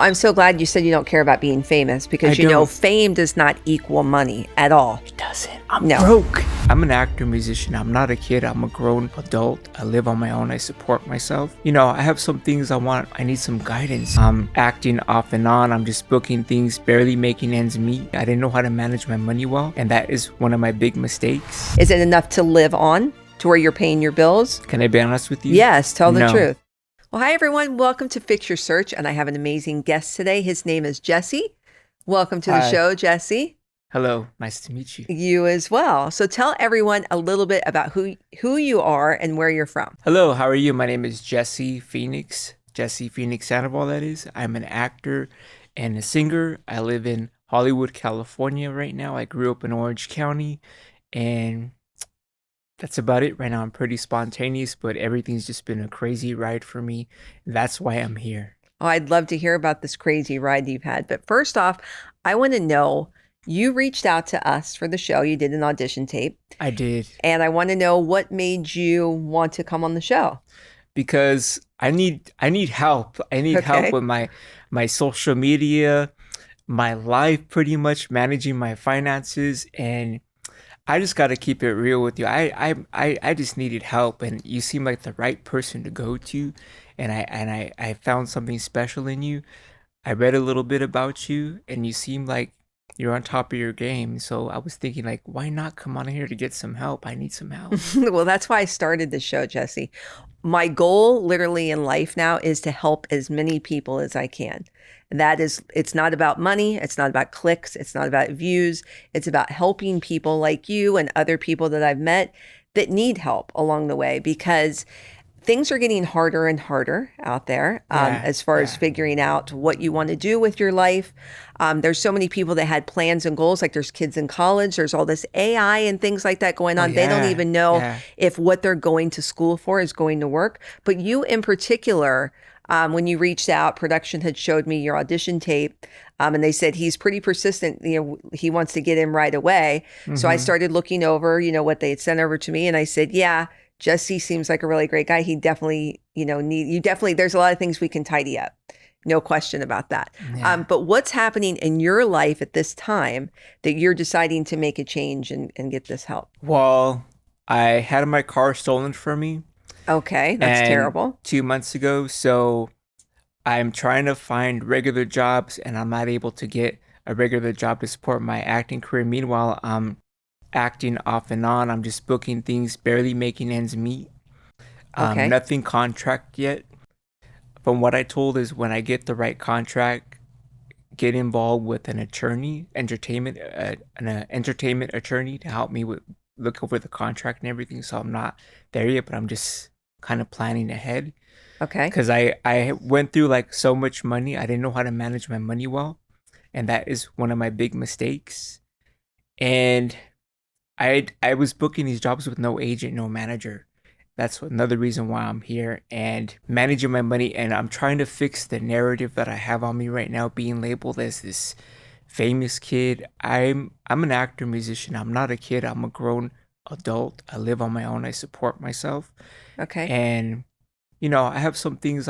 I'm so glad you said you don't care about being famous because I you know don't. fame does not equal money at all. It doesn't. I'm No. broke. I'm an actor, musician. I'm not a kid. I'm a grown adult. I live on my own. I support myself. You know, I have some things I want. I need some guidance. I'm acting off and on. I'm just booking things, barely making ends meet. I didn't know how to manage my money well, and that is one of my big mistakes. Is it enough to live on to where you're paying your bills? Can I be honest with you? Yes, tell the No. truth. Well, hi everyone. Welcome to Fix Your Search, and I have an amazing guest today. His name is Jesse. Welcome to the Hi. show, Jesse. Hello. Nice to meet you. You as well. So tell everyone a little bit about who you are and where you're from. Hello, how are you? My name is Jesse Phoenix. Jesse Phoenix Sandoval, that is. I'm an actor and a singer. I live in Hollywood, California right now. I grew up in Orange County, and that's about it right now. I'm pretty spontaneous, but everything's just been a crazy ride for me. That's why I'm here. Oh, I'd love to hear about this crazy ride you've had. But first off, I want to know, you reached out to us for the show. You did an audition tape. I did. And I want to know what made you want to come on the show. Because I need help. I need Okay. help with my social media, my life, pretty much managing my finances, and I just got to keep it real with you. I just needed help, and you seem like the right person to go to, and I found something special in you. I read a little bit about you, and you seem like you're on top of your game. So I was thinking, like, why not come on here to get some help? I need some help. Well, that's why I started the show, Jesse. My goal literally in life now is to help as many people as I can. And that is, it's not about money. It's not about clicks. It's not about views. It's about helping people like you and other people that I've met that need help along the way, because things are getting harder and harder out there as far as figuring out what you want to do with your life. There's so many people that had plans and goals, like there's kids in college, there's all this AI and things like that going on. They don't even know if what they're going to school for is going to work. But you in particular, when you reached out, production had showed me your audition tape, and they said he's pretty persistent. You know, he wants to get in right away. So I started looking over, you know, what they had sent over to me, and I said, yeah, Jesse seems like a really great guy. He definitely, you know, there's a lot of things we can tidy up. No question about that. Yeah. But what's happening in your life at this time that you're deciding to make a change and get this help? Well, I had my car stolen from me. Okay, that's terrible. 2 months ago, so I'm trying to find regular jobs, and I'm not able to get a regular job to support my acting career. Meanwhile, I'm acting off and on. I'm just booking things, barely making ends meet. Okay. Nothing contract yet. From what I told is, when I get the right contract, get involved with an attorney, entertainment attorney to help me with look over the contract and everything. So I'm not there yet, but I'm just kind of planning ahead. Okay. Because I went through like so much money. I didn't know how to manage my money well, and that is one of my big mistakes. And I was booking these jobs with no agent, no manager. That's another reason why I'm here and managing my money. And I'm trying to fix the narrative that I have on me right now, being labeled as this famous kid. I'm an actor, musician. I'm not a kid. I'm a grown adult. I live on my own. I support myself. Okay. And you know, I have some things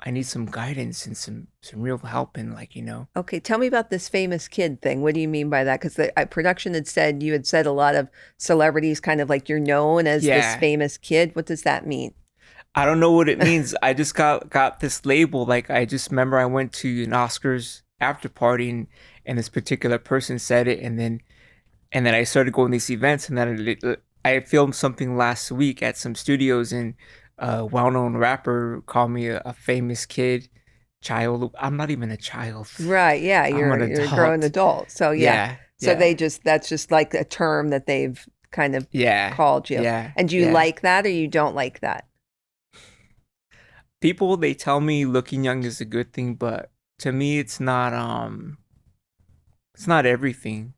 I need some guidance and some real help in, like, you know. Okay, tell me about this famous kid thing. What do you mean by that? Because the production had said, you had said a lot of celebrities kind of like you're known as this famous kid. What does that mean? I don't know what it means. I just got this label. Like, I just remember I went to an Oscars after party, and this particular person said it, and then I started going to these events, and then I filmed something last week at some studios, and a well-known rapper called me a famous kid, child. I'm not even a child. Right. Yeah. You're a grown adult. So yeah. So that's just like a term that they've kind of called you. Yeah. And do you like that, or you don't like that? People, they tell me looking young is a good thing, but to me it's not everything.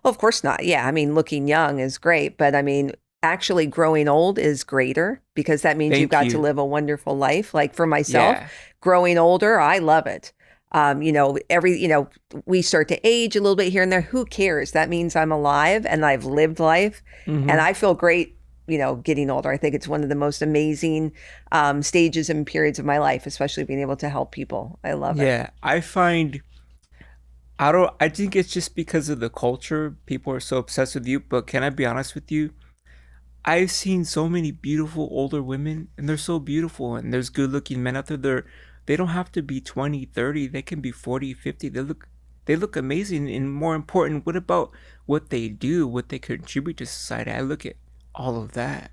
Well, of course not. Yeah. I mean, looking young is great, but I mean, actually growing old is greater, because that means you've got to live a wonderful life. Like for myself, growing older, I love it. You know, we start to age a little bit here and there. Who cares? That means I'm alive and I've lived life, and I feel great getting older. I think it's one of the most amazing stages and periods of my life, especially being able to help people. I love it. Yeah, I think it's just because of the culture. People are so obsessed with you, but can I be honest with you? I've seen so many beautiful older women and they're so beautiful and there's good looking men out there. They don't have to be 20, 30. They can be 40, 50. They look amazing. And more important, what about what they do, what they contribute to society? I look at all of that.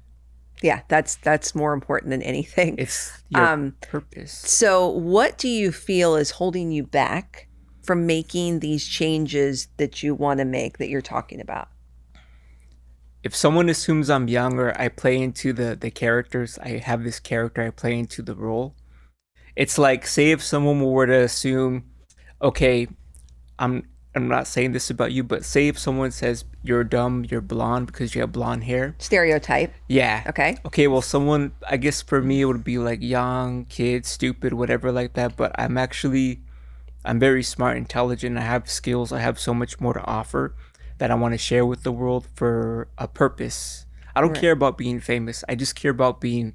Yeah, that's more important than anything. It's your purpose. So what do you feel is holding you back from making these changes that you want to make that you're talking about? If someone assumes I'm young or I play into the characters, I have this character, I play into the role. It's like, say if someone were to assume, okay, I'm I'm not saying this about you, but say if someone says you're dumb, you're blonde because you have blonde hair. Stereotype. Yeah. Okay. Okay, well someone, I guess for me it would be like young, kid, stupid, whatever like that, but I'm very smart, intelligent, I have skills, I have so much more to offer that I want to share with the world for a purpose. I don't Right. care about being famous. I just care about being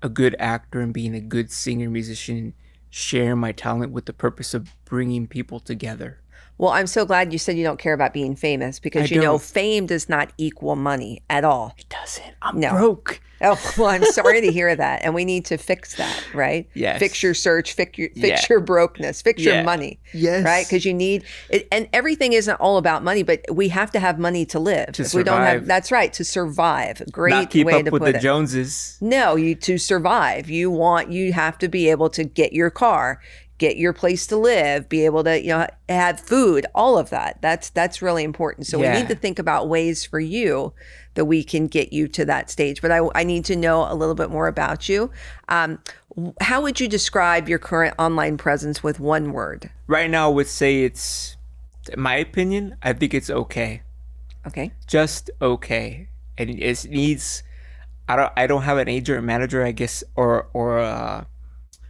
a good actor and being a good singer, musician, sharing my talent with the purpose of bringing people together. Well, I'm so glad you said you don't care about being famous I because don't. fame does not equal money at all. It doesn't. I'm No. broke. Oh, well, I'm sorry to hear that. And we need to fix that, right? Yes. Fix your search, fix Yeah. your brokenness, fix your Yeah. money, Yes. right? Because you need it. And everything isn't all about money, but we have to have money to live. To If we don't have, survive. that's right, to survive. Great Not keep way up to with put the it. Joneses. No, to survive, you have to be able to get your car, get your place to live, be able to, have food, all of that. That's really important. So we Yeah. need to think about ways for you that we can get you to that stage. But I need to know a little bit more about you. How would you describe your current online presence with one word? Right now, I would say it's, in my opinion, I think it's okay. Okay. Just okay. And it needs, I don't have an agent or manager, I guess, or a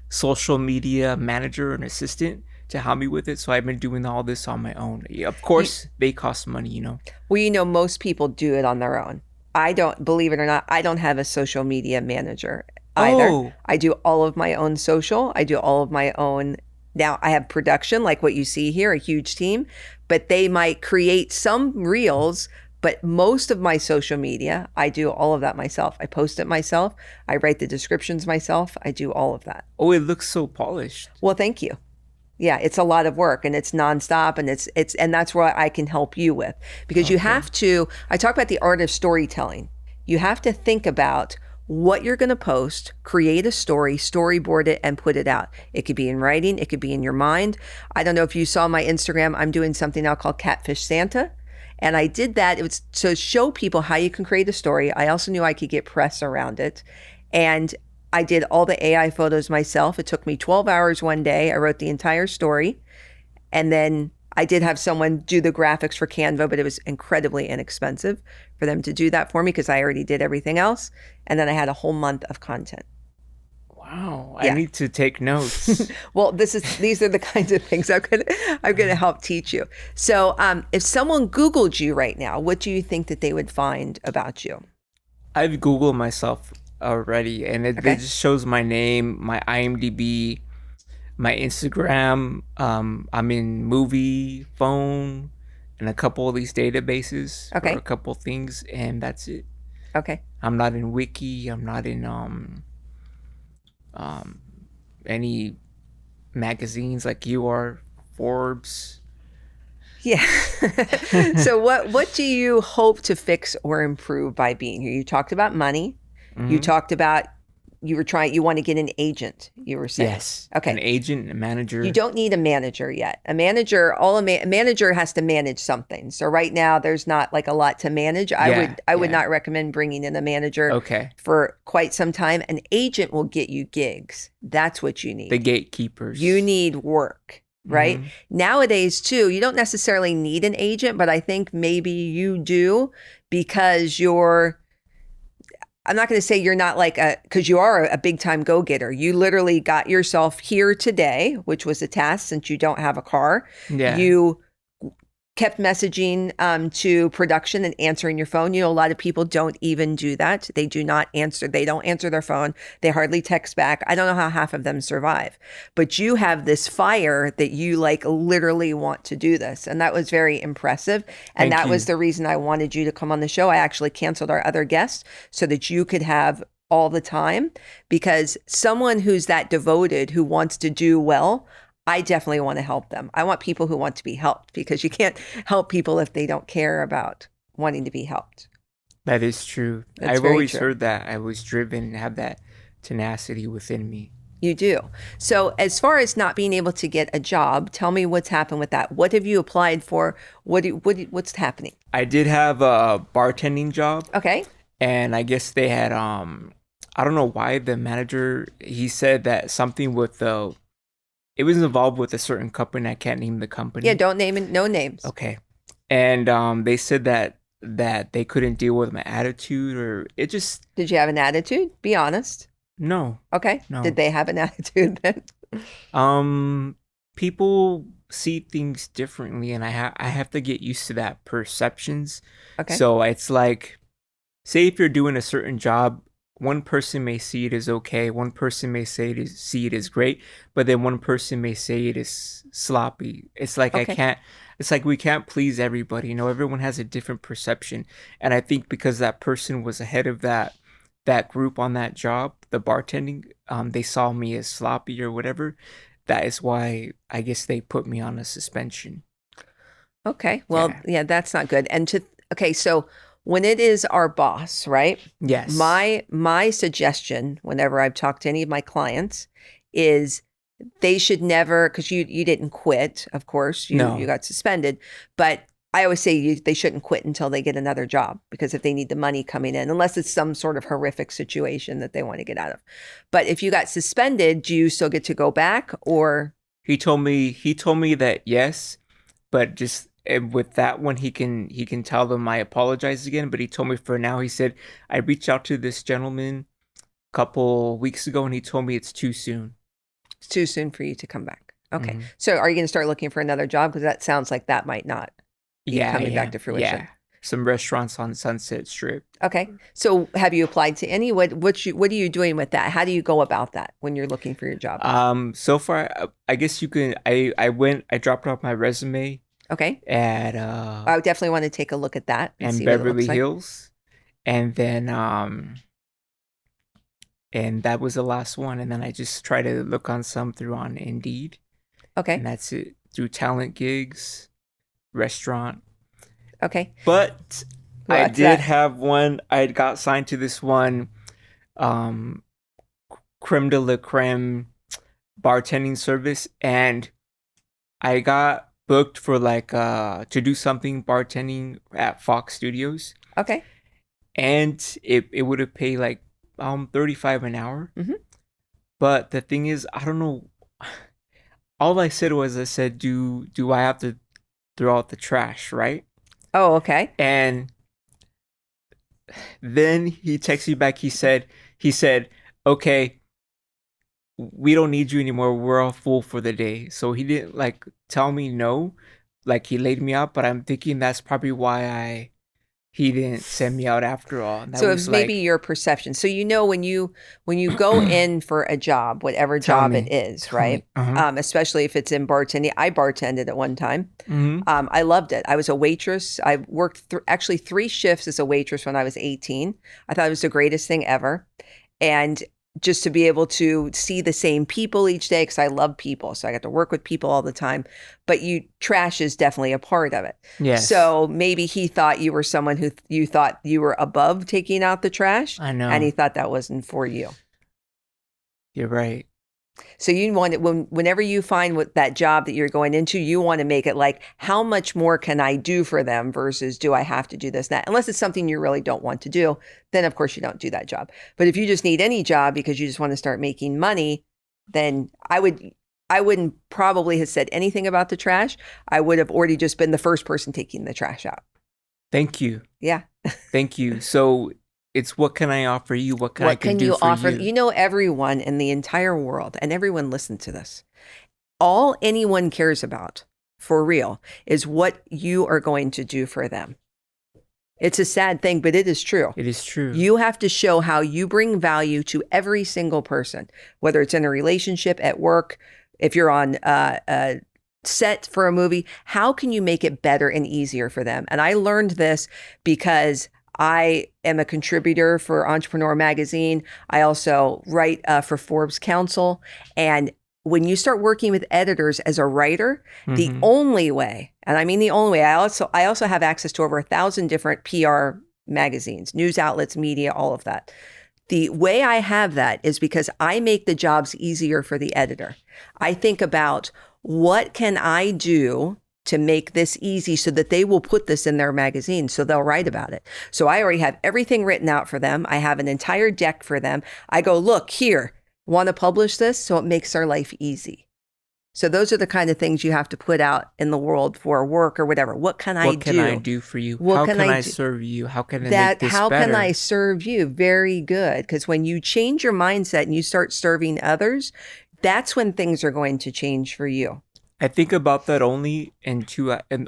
social media manager or an assistant to help me with it. So I've been doing all this on my own. Yeah, of course, they cost money. Well, most people do it on their own. I don't, believe it or not, I don't have a social media manager either. Oh. I do all of my own social. I do all of my own. Now I have production, like what you see here, a huge team, but they might create some reels. But most of my social media, I do all of that myself. I post it myself. I write the descriptions myself. I do all of that. Oh, it looks so polished. Well, thank you. Yeah, it's a lot of work and it's nonstop and and that's where I can help you with, because you have to, I talk about the art of storytelling. You have to think about what you're going to post, create a story, storyboard it, and put it out. It could be in writing. It could be in your mind. I don't know if you saw my Instagram. I'm doing something now called Catfish Santa. And I did that. It was to show people how you can create a story. I also knew I could get press around it. And I did all the AI photos myself. It took me 12 hours one day. I wrote the entire story. And then I did have someone do the graphics for Canva, but it was incredibly inexpensive for them to do that for me because I already did everything else. And then I had a whole month of content. Wow. Yeah. I need to take notes. Well, these are the kinds of things I'm gonna help teach you. So if someone Googled you right now, what do you think that they would find about you? I've Googled myself already, and it Okay. just shows my name, my IMDb, my Instagram. I'm in movie, phone, and a couple of these databases Okay. for a couple things, and that's it. Okay. I'm not in Wiki. I'm not in any magazines like you are, Forbes. Yeah. So what do you hope to fix or improve by being here? You talked about money. You talked about you want to get an agent, you were saying. Yes. Okay. An agent, a manager. You don't need a manager yet. A manager has to manage something. So right now there's not like a lot to manage. I would Yeah. not recommend bringing in a manager Okay. for quite some time. An agent will get you gigs. That's what you need. The gatekeepers. You need work, right? Mhm. Nowadays too, you don't necessarily need an agent, but I think maybe you do because I'm not going to say you're not because you are a big time go getter. You literally got yourself here today, which was a task since you don't have a car. Yeah. You kept messaging to production and answering your phone. You know, a lot of people don't even do that. They do not answer. They don't answer their phone. They hardly text back. I don't know how half of them survive. But you have this fire that you like literally want to do this. And that was very impressive. And Thank that was you. the reason I wanted you to come on the show. I actually canceled our other guests so that you could have all the time, because someone who's that devoted, who wants to do well, I definitely want to help them. I want people who want to be helped, because you can't help people if they don't care about wanting to be helped. That is true. That's I've very always true. heard that. I was driven and have that tenacity within me. You do. So as far as not being able to get a job, tell me what's happened with that. What have you applied for? What's happening? I did have a bartending job, Okay. and I guess they had I don't know why the manager, he said that something with the, it was involved with a certain company. I can't name the Yeah, company. don't name it, no names. Okay. And they said that they couldn't deal with my attitude, or it just, Did you have an attitude? Be honest. no, Okay. Did no. they have an attitude then? Um People see things differently, and I have to get used to that perceptions. Okay. So it's like, say if you're doing a certain job, one person may see it as okay, one person may see it as great, but then one person may say it is sloppy. It's like I Okay. can't, it's like we can't please everybody. You know, everyone has a different perception. And I think because that person was ahead of that group on that job, the bartending, they saw me as sloppy or whatever. That is why I guess they put me on a suspension. Okay. Well, Yeah. yeah, that's not good. And okay, so when it is our boss, right? Yes. My suggestion whenever I've talked to any of my clients is they should never, because you didn't quit, of course, you No. got suspended, but I always say they shouldn't quit until they get another job, because if they need the money coming in, unless it's some sort of horrific situation that they want to get out of. But if you got suspended, do you still get to go back, or He told me that yes, but just with that one he can tell them I apologize again. But he told me for now, he said, I reached out to this gentleman a couple weeks ago and he told me it's too soon. it's too soon for you to come back? Okay. Hmm. So are you going to start looking for another job? Because that sounds like that might not be Yeah, I coming back am. to fruition. Yeah. Some restaurants on Sunset Strip. Okay. So have you applied to any? What are you doing with that? How do you go about that when you're looking for your job? So far, I guess you can. I dropped off my resume Okay. at I would definitely want to take a look at that and and see what it looks Beverly like. Hills, and then and that was the last one. And then I just try to look on some through on Indeed, and Okay. that's it, through talent gigs, restaurant. Okay. But I What's did that? have one. I had got signed to this one, um, creme de la creme bartending service, and I got booked for like to do something bartending at Fox Studios, Okay. and it would have paid like 35 an hour. Hmm. But the thing is, I don't know. All I said was, I said, do I have to throw out the trash, right? Oh, okay. And then he texted me back. He said, okay, we don't need you anymore. We're all full for the day. So he didn't like tell me no, like he laid me out. But I'm thinking that's probably why he didn't send me out after all. And that So it was was maybe like, your perception. So you know when you go in for a job, whatever tell job it me, is, tell me. right? Uh huh. Especially if it's in bartending. I bartended at one time. Mm-hmm. I loved it. I was a waitress. I worked actually 3 shifts as a waitress when I was 18. I thought it was the greatest thing ever. And just to be able to see the same people each day, because I love people. So I got to work with people all the time. But trash is definitely a part of it. Yes, So maybe he thought you were someone who you thought you were above taking out the trash, I and he know. thought that wasn't for you. You're right. So you want it whenever you find what that job that you're going into, you want to make it like, how much more can I do for them versus do I have to do this, that? Unless it's something you really don't want to do, then of course you don't do that job. But if you just need any job because you just want to start making money, then I wouldn't probably have said anything about the trash. I would have already just been the first person taking the trash out. Thank you. Yeah. Thank you. So it's, what can I offer you? What can I What can can do you for offer? you? You know, everyone in the entire world, and everyone listen to this. All anyone cares about for real, is what you are going to do for them. It's a sad thing, but it is true. It is true. You have to show how you bring value to every single person, whether it's in a relationship, at work, if you're on a set for a movie. How can you make it better and easier for them? And I learned this because I am a contributor for Entrepreneur Magazine. I also write for Forbes Council. And when you start working with editors as a writer, the only way, and I mean the only way, I also have access to over 1,000 different PR magazines, news outlets, media, all of that. The way I have that is because I make the jobs easier for the editor. I think about, what can I do to make this easy so that they will put this in their magazine, so they'll write about it. So I already have everything written out for them. I have an entire deck for them. I go, look, here, want to publish this? So it makes our life easy. So those are the kind of things you have to put out in the world for work or whatever. What can I do? What can I do for you? How can I serve you? How can I make this How better? can I serve you? Very good. Because when you change your mindset and you start serving others, that's when things are going to change for you. I think about that only and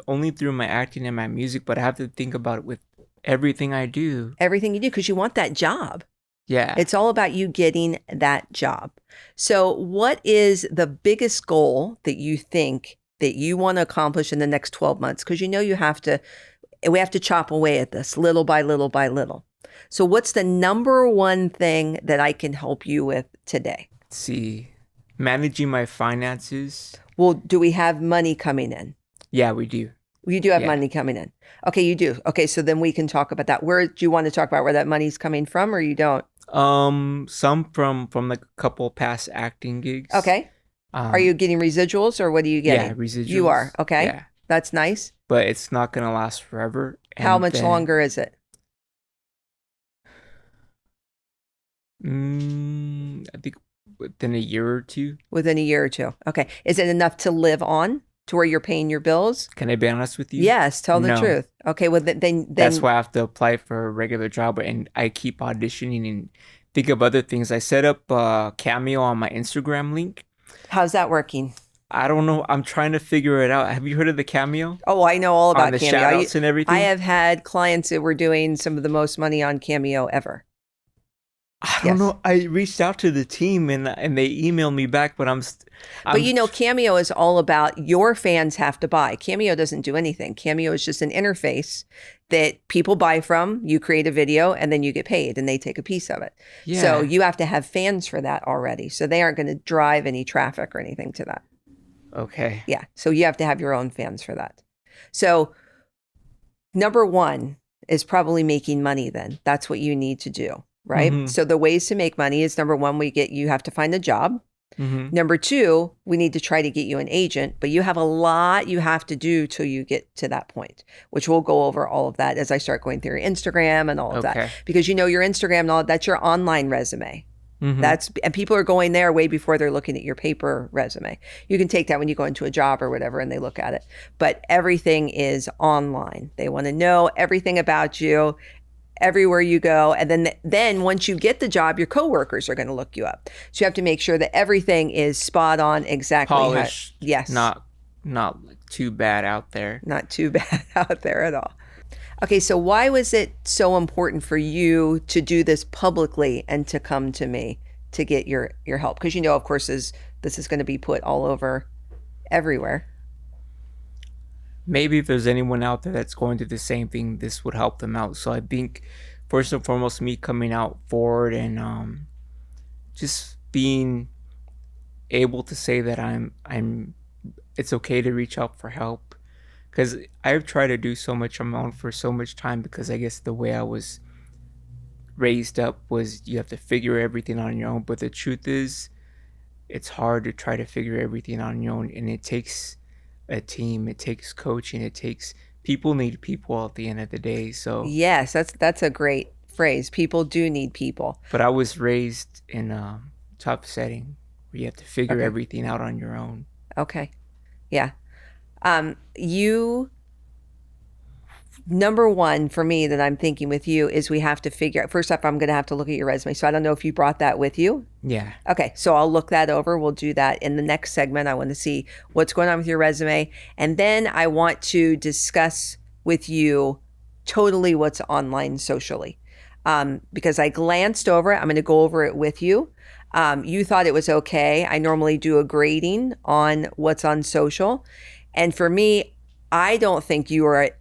only through my acting and my music, but I have to think about it with everything I do. Everything you do, because you want that job. Yeah. It's all about you getting that job. So what is the biggest goal that you think that you want to accomplish in the next 12 months? Because we have to chop away at this little by little by little. So what's the number one thing that I can help you with today? Let's see. Managing my finances. Well, do we have money coming in? Yeah, we do. You do have money coming in. Okay, you do. Okay, so then we can talk about that. Where do you want to talk about where that money's coming from, or you don't? Some from like a couple past acting gigs. Okay. Are you getting residuals, or what are you getting? Yeah, residuals. You are. Okay. Yeah. That's nice. But it's not gonna last forever. How much longer is it? I think within a year or two. Within a year or two. Okay. Is it enough to live on, to where you're paying your bills? Can I be honest with you? Yes, tell the No. truth. Okay, well then That's why I have to apply for a regular job, and I keep auditioning and think of other things. I set up a Cameo on my Instagram link. How's that working? I don't know. I'm trying to figure it out. Have you heard of the Cameo? Oh, I know all about On the Cameo. shout-outs and everything? I have had clients that were doing some of the most money on Cameo ever. I don't know. I reached out to the team and they emailed me back, but But Cameo is all about, your fans have to buy. Cameo doesn't do anything. Cameo is just an interface that people buy from. You create a video and then you get paid and they take a piece of it. Yeah. So you have to have fans for that already. So they aren't going to drive any traffic or anything to that. Okay. Yeah. So you have to have your own fans for that. So number one is probably making money then. That's what you need to do. Right. Mhm. So the ways to make money is, number one, you have to find a job. Mm-hmm. Number two, we need to try to get you an agent, but you have a lot you have to do till you get to that point, which we'll go over all of that as I start going through your Instagram and all of that. Because your Instagram and all that's your online resume. Mm-hmm. And people are going there way before they're looking at your paper resume. You can take that when you go into a job or whatever and they look at it. But everything is online. They want to know everything about you, everywhere you go. And then once you get the job, your coworkers are going to look you up. So you have to make sure that everything is spot on, exactly. Polished. Yes. Not too bad out there. Not too bad out there at all. Okay, so why was it so important for you to do this publicly and to come to me to get your help? Because of course, this is going to be put all over everywhere. Maybe if there's anyone out there that's going through the same thing, this would help them out. So I think first and foremost, me coming out forward and just being able to say that it's okay to reach out for help, because I've tried to do so much on my own for so much time, because I guess the way I was raised up was you have to figure everything on your own. But the truth is, it's hard to try to figure everything on your own, and it takes a team, it takes coaching, people need people at the end of the day. So yes, that's a great phrase. People do need people. But I was raised in a tough setting where you have to figure everything out on your own. Okay. Yeah. You Number one for me that I'm thinking with you is we have to figure out, first off, I'm going to have to look at your resume. So I don't know if you brought that with you. Yeah. Okay, so I'll look that over. We'll do that in the next segment. I want to see what's going on with your resume. And then I want to discuss with you totally what's online socially. Because I glanced over it. I'm going to go over it with you. You thought it was okay. I normally do a grading on what's on social. And for me, I don't think you are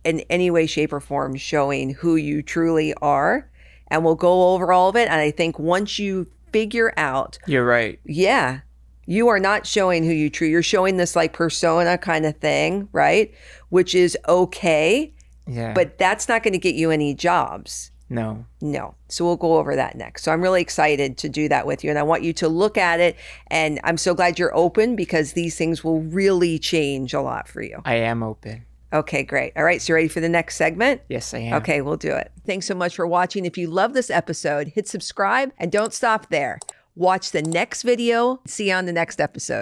in any way, shape, or form showing who you truly are. And we'll go over all of it. And I think once you figure out, You're right. yeah, you are not showing who you truly, you're showing this like persona kind of thing, right? Which is okay, Yeah. but that's not going to get you any jobs. No. No. So we'll go over that next. So I'm really excited to do that with you. And I want you to look at it. And I'm so glad you're open because these things will really change a lot for you. I am open. Okay, great. All right. So you ready for the next segment? Yes, I am. Okay, we'll do it. Thanks so much for watching. If you love this episode, hit subscribe and don't stop there. Watch the next video. See you on the next episode.